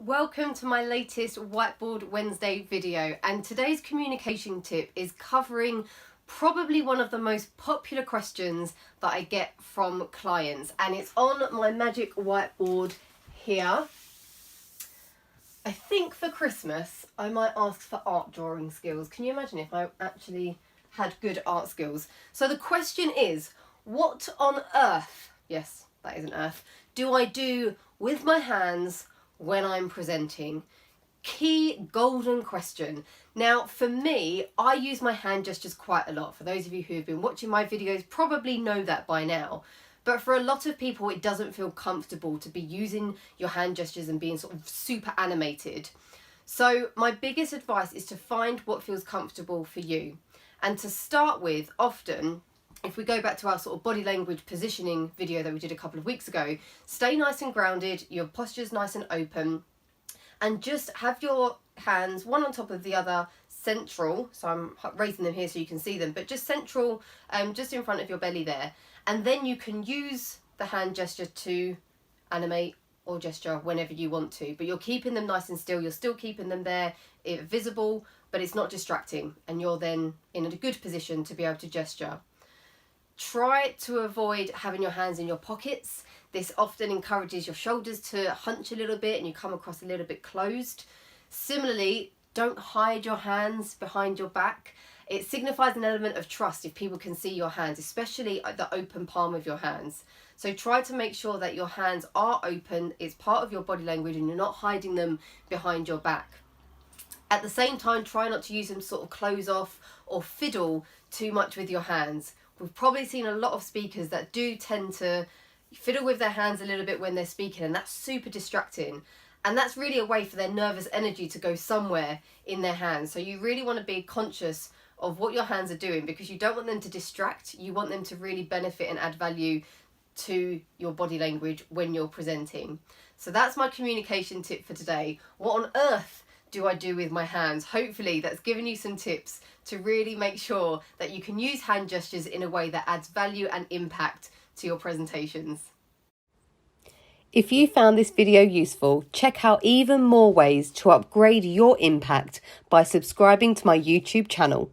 Welcome to my latest Whiteboard Wednesday video, and today's communication tip is covering probably one of the most popular questions that I get from clients, and it's on my magic whiteboard here. I think for Christmas I might ask for art drawing skills. Can you imagine if I actually had good art skills? So the question is, what on earth, yes, that isn't earth, do I do with my hands when I'm presenting? Key golden question. Now for me, I use my hand gestures quite a lot. For those of you who have been watching my videos probably know that by now. But for a lot of people, it doesn't feel comfortable to be using your hand gestures and being sort of super animated. So my biggest advice is to find what feels comfortable for you. And to start with, often, if we go back to our sort of body language positioning video that we did a couple of weeks ago, stay nice and grounded, your posture's nice and open, and just have your hands one on top of the other, central. So I'm raising them here so you can see them, but just central, just in front of your belly there. And then you can use the hand gesture to animate or gesture whenever you want to, but you're keeping them nice and still. You're still keeping them there, visible, but it's not distracting, and you're then in a good position to be able to gesture. Try to avoid having your hands in your pockets. This often encourages your shoulders to hunch a little bit and you come across a little bit closed. Similarly, don't hide your hands behind your back. It signifies an element of trust if people can see your hands, especially the open palm of your hands. So try to make sure that your hands are open, it's part of your body language, and you're not hiding them behind your back. At the same time, try not to use them to sort of close off or fiddle too much with your hands. We've probably seen a lot of speakers that do tend to fiddle with their hands a little bit when they're speaking, and that's super distracting. And that's really a way for their nervous energy to go somewhere in their hands. So you really want to be conscious of what your hands are doing, because you don't want them to distract. You want them to really benefit and add value to your body language when you're presenting. So that's my communication tip for today. What on earth do I do with my hands? Hopefully that's given you some tips to really make sure that you can use hand gestures in a way that adds value and impact to your presentations. If you found this video useful, check out even more ways to upgrade your impact by subscribing to my YouTube channel.